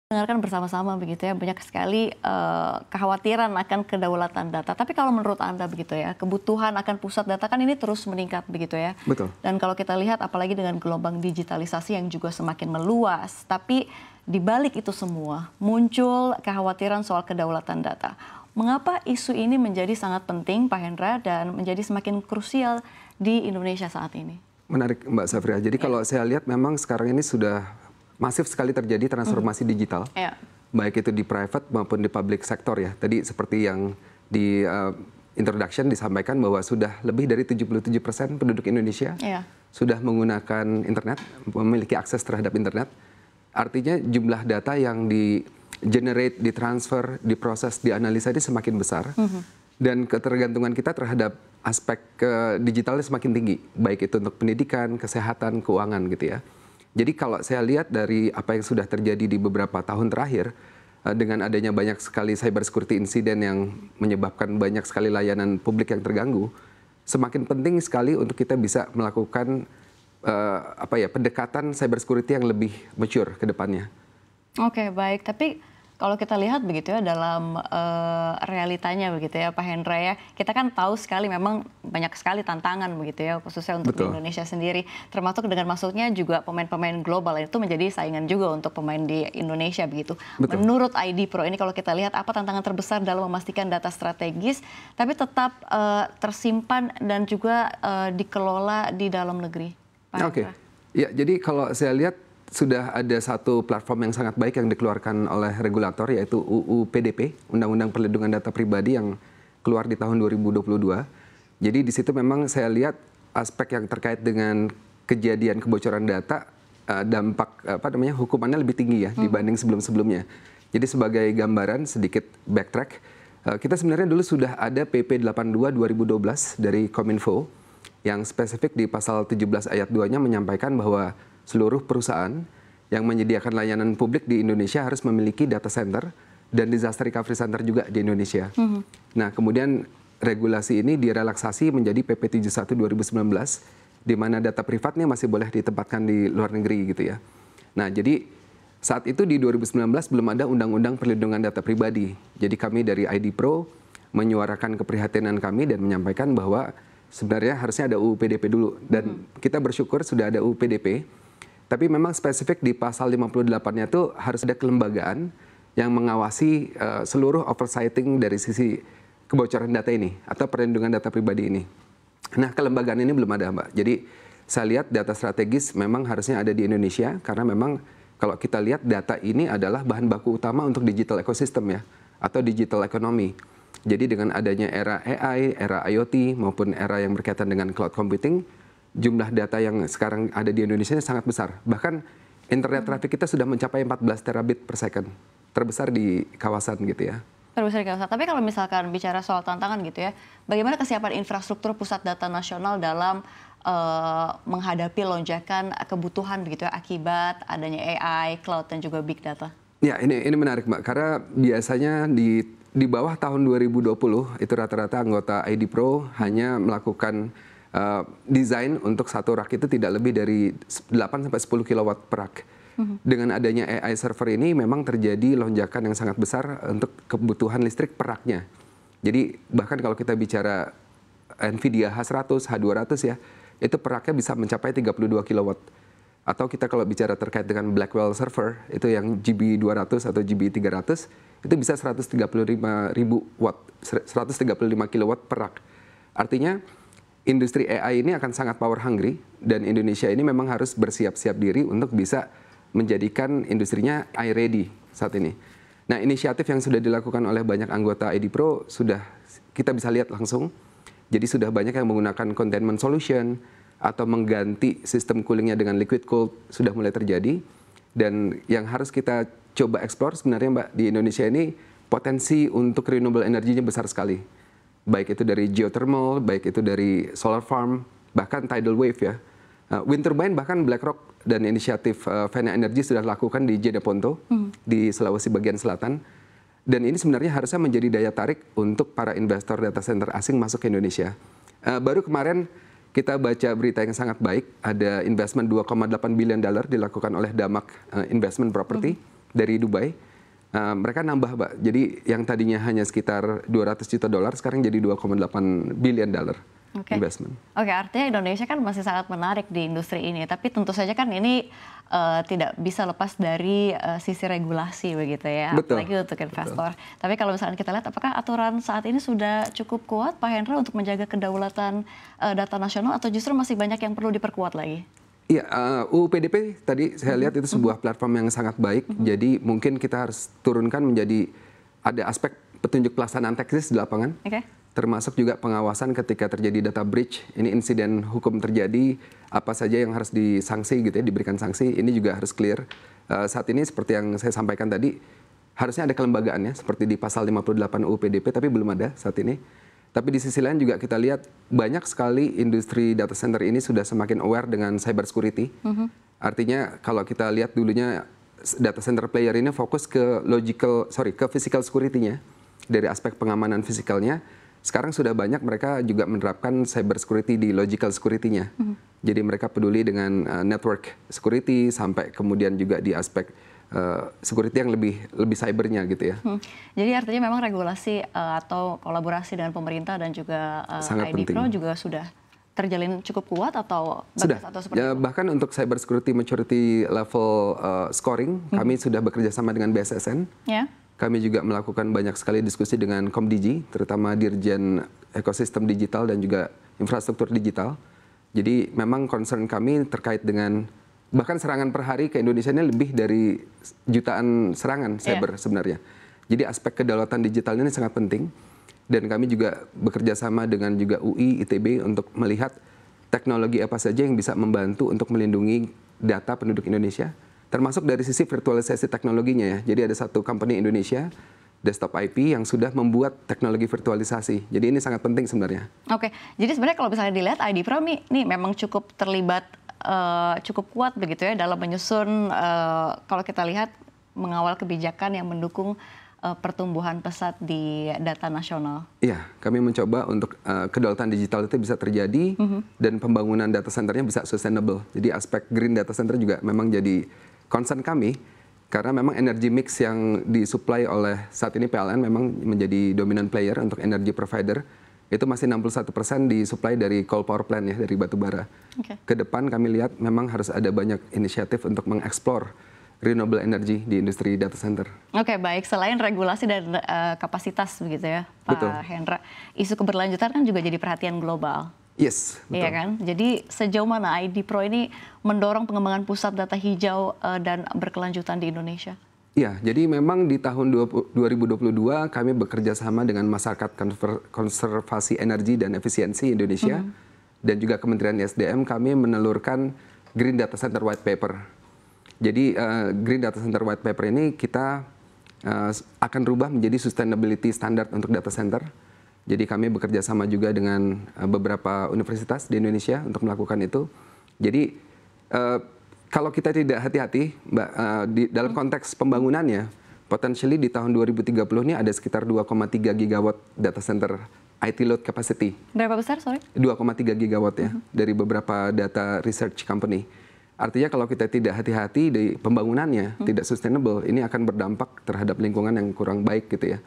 Dengarkan bersama-sama begitu ya, banyak sekali kekhawatiran akan kedaulatan data. Tapi kalau menurut Anda begitu ya, kebutuhan akan pusat data kan ini terus meningkat begitu ya. Betul. Dan kalau kita lihat apalagi dengan gelombang digitalisasi yang juga semakin meluas, tapi di balik itu semua muncul kekhawatiran soal kedaulatan data. Mengapa isu ini menjadi sangat penting Pak Hendra dan menjadi semakin krusial di Indonesia saat ini? Menarik Mbak Safria. Jadi kalau saya lihat memang sekarang ini sudah masif sekali terjadi transformasi digital, baik itu di private maupun di public sector ya. Tadi seperti yang di introduction disampaikan bahwa sudah lebih dari 77% penduduk Indonesia sudah menggunakan internet, memiliki akses terhadap internet. Artinya jumlah data yang di-generate, ditransfer, diproses, dianalisa ini semakin besar. Dan ketergantungan kita terhadap aspek digitalnya semakin tinggi, baik itu untuk pendidikan, kesehatan, keuangan gitu ya. Jadi kalau saya lihat dari apa yang sudah terjadi di beberapa tahun terakhir, dengan adanya banyak sekali cyber security incident yang menyebabkan banyak sekali layanan publik yang terganggu, semakin penting sekali untuk kita bisa melakukan pendekatan cyber security yang lebih mature ke depannya. Oke, baik. Tapi kalau kita lihat begitu ya dalam realitanya begitu ya Pak Hendra ya, kita kan tahu sekali memang banyak sekali tantangan begitu ya khususnya untuk di Indonesia sendiri, termasuk dengan masuknya juga pemain-pemain global itu menjadi saingan juga untuk pemain di Indonesia begitu. Menurut ID Pro ini kalau kita lihat apa tantangan terbesar dalam memastikan data strategis tapi tetap tersimpan dan juga dikelola di dalam negeri, Pak Hendra? Ya, jadi kalau saya lihat sudah ada satu platform yang sangat baik yang dikeluarkan oleh regulator, yaitu UU PDP, Undang-Undang Perlindungan Data Pribadi yang keluar di tahun 2022. Jadi di situ memang saya lihat aspek yang terkait dengan kejadian kebocoran data, dampak hukumannya lebih tinggi ya dibanding sebelum-sebelumnya. Jadi sebagai gambaran sedikit backtrack, kita sebenarnya dulu sudah ada PP 82 2012 dari Kominfo yang spesifik di pasal 17 ayat 2-nya menyampaikan bahwa seluruh perusahaan yang menyediakan layanan publik di Indonesia harus memiliki data center dan disaster recovery center juga di Indonesia. Nah, kemudian regulasi ini direlaksasi menjadi PP 71 2019, di mana data privatnya masih boleh ditempatkan di luar negeri gitu ya. Nah, jadi saat itu di 2019 belum ada Undang-Undang Perlindungan Data Pribadi. Jadi kami dari ID Pro menyuarakan keprihatinan kami dan menyampaikan bahwa sebenarnya harusnya ada UU PDP dulu. Dan kita bersyukur sudah ada UU PDP. Tapi memang spesifik di pasal 58-nya itu harus ada kelembagaan yang mengawasi seluruh oversighting dari sisi kebocoran data ini atau perlindungan data pribadi ini. Nah, kelembagaan ini belum ada, Mbak. Jadi saya lihat data strategis memang harusnya ada di Indonesia karena memang kalau kita lihat data ini adalah bahan baku utama untuk digital ecosystem ya atau digital economy. Jadi dengan adanya era AI, era IoT maupun era yang berkaitan dengan cloud computing, jumlah data yang sekarang ada di Indonesia sangat besar. Bahkan internet traffic kita sudah mencapai 14 terabit per second. Terbesar di kawasan gitu ya. Terbesar di kawasan. Tapi kalau misalkan bicara soal tantangan gitu ya, bagaimana kesiapan infrastruktur pusat data nasional dalam menghadapi lonjakan kebutuhan begitu ya, akibat adanya AI, cloud, dan juga big data? Ya, ini menarik Mbak. Karena biasanya di bawah tahun 2020 itu rata-rata anggota ID Pro hanya melakukan desain untuk satu rak itu tidak lebih dari 8-10 kW per rak. Dengan adanya AI server ini memang terjadi lonjakan yang sangat besar untuk kebutuhan listrik per raknya. Jadi bahkan kalau kita bicara NVIDIA H100, H200 ya, itu per raknya bisa mencapai 32 kW. Atau kita kalau bicara terkait dengan Blackwell server, itu yang GB200 atau GB300, itu bisa 135.000 watt, 135 kW per rak. Artinya industri AI ini akan sangat power hungry dan Indonesia ini memang harus bersiap-siap diri untuk bisa menjadikan industrinya AI ready saat ini. Nah, inisiatif yang sudah dilakukan oleh banyak anggota ID Pro sudah kita bisa lihat langsung. Jadi sudah banyak yang menggunakan containment solution atau mengganti sistem coolingnya dengan liquid cooled sudah mulai terjadi. Dan yang harus kita coba explore sebenarnya Mbak, di Indonesia ini potensi untuk renewable energy-nya besar sekali. Baik itu dari geothermal, baik itu dari solar farm, bahkan tidal wave ya. Wind turbine bahkan BlackRock dan inisiatif Vena Energy sudah lakukan di Jeneponto, di Sulawesi bagian selatan. Dan ini sebenarnya harusnya menjadi daya tarik untuk para investor data center asing masuk ke Indonesia. Baru kemarin kita baca berita yang sangat baik, ada investment $2,8 billion dilakukan oleh Damak Investment Property dari Dubai. Mereka nambah, Mbak. Jadi yang tadinya hanya sekitar 200 juta dolar, sekarang jadi 2,8 billion dollar investment. Oke, artinya Indonesia kan masih sangat menarik di industri ini. Tapi tentu saja kan ini tidak bisa lepas dari sisi regulasi begitu ya, Betul. apalagi untuk investor. Tapi kalau misalnya kita lihat, apakah aturan saat ini sudah cukup kuat, Pak Hendra, untuk menjaga kedaulatan data nasional, atau justru masih banyak yang perlu diperkuat lagi? Iya, UU PDP tadi saya lihat itu sebuah platform yang sangat baik. Jadi mungkin kita harus turunkan menjadi ada aspek petunjuk pelaksanaan teknis di lapangan. Termasuk juga pengawasan ketika terjadi data breach, ini insiden hukum terjadi, apa saja yang harus disanksi gitu ya, diberikan sanksi, ini juga harus clear. Saat ini seperti yang saya sampaikan tadi, harusnya ada kelembagaannya, seperti di pasal 58 UU PDP, tapi belum ada saat ini. Tapi di sisi lain juga kita lihat banyak sekali industri data center ini sudah semakin aware dengan cyber security. Artinya kalau kita lihat dulunya data center player ini fokus ke ke physical security-nya, dari aspek pengamanan fisikalnya. Sekarang sudah banyak mereka juga menerapkan cyber security di logical security-nya. Jadi mereka peduli dengan network security sampai kemudian juga di aspek security yang lebih cybernya gitu ya. Jadi artinya memang regulasi atau kolaborasi dengan pemerintah dan juga ID Pro juga sudah terjalin cukup kuat atau sudah. Atau seperti ya, bahkan untuk cyber security maturity level scoring kami sudah bekerja sama dengan BSSN. Kami juga melakukan banyak sekali diskusi dengan Komdigi, terutama Dirjen Ekosistem Digital dan juga Infrastruktur Digital. Jadi memang concern kami terkait dengan bahkan serangan per hari ke Indonesia ini lebih dari jutaan serangan cyber sebenarnya. Jadi aspek kedaulatan digital ini sangat penting. Dan kami juga bekerja sama dengan juga UI, ITB untuk melihat teknologi apa saja yang bisa membantu untuk melindungi data penduduk Indonesia. Termasuk dari sisi virtualisasi teknologinya ya. Jadi ada satu company Indonesia, Desktop IP, yang sudah membuat teknologi virtualisasi. Jadi ini sangat penting sebenarnya. Oke, jadi sebenarnya kalau misalnya dilihat ID Pro nih memang cukup terlibat, cukup kuat begitu ya dalam menyusun, kalau kita lihat mengawal kebijakan yang mendukung pertumbuhan pesat di data nasional. Iya, kami mencoba untuk kedaulatan digital itu bisa terjadi dan pembangunan data centernya bisa sustainable. Jadi aspek green data center juga memang jadi concern kami, karena memang energy mix yang disuplai oleh saat ini PLN memang menjadi dominant player untuk energy provider. Itu masih 61% disuplai dari coal power plant ya, dari batu bara. Ke depan kami lihat memang harus ada banyak inisiatif untuk mengeksplor renewable energy di industri data center. Oke, baik. Selain regulasi dan kapasitas begitu ya, Pak Hendra, isu keberlanjutan kan juga jadi perhatian global. Yes, betul. Iya kan? Jadi sejauh mana ID Pro ini mendorong pengembangan pusat data hijau dan berkelanjutan di Indonesia? Iya, jadi memang di tahun 2022 kami bekerja sama dengan Masyarakat Konservasi Energi dan Efisiensi Indonesia dan juga Kementerian SDM, kami menelurkan Green Data Center White Paper. Jadi Green Data Center White Paper ini kita akan rubah menjadi sustainability standard untuk data center. Jadi kami bekerja sama juga dengan beberapa universitas di Indonesia untuk melakukan itu. Jadi kalau kita tidak hati-hati, Mbak, dalam konteks pembangunannya, potentially di tahun 2030 ini ada sekitar 2,3 gigawatt data center IT load capacity. Berapa besar, sorry? 2,3 gigawatt ya, dari beberapa data research company. Artinya kalau kita tidak hati-hati di pembangunannya, tidak sustainable, ini akan berdampak terhadap lingkungan yang kurang baik gitu ya.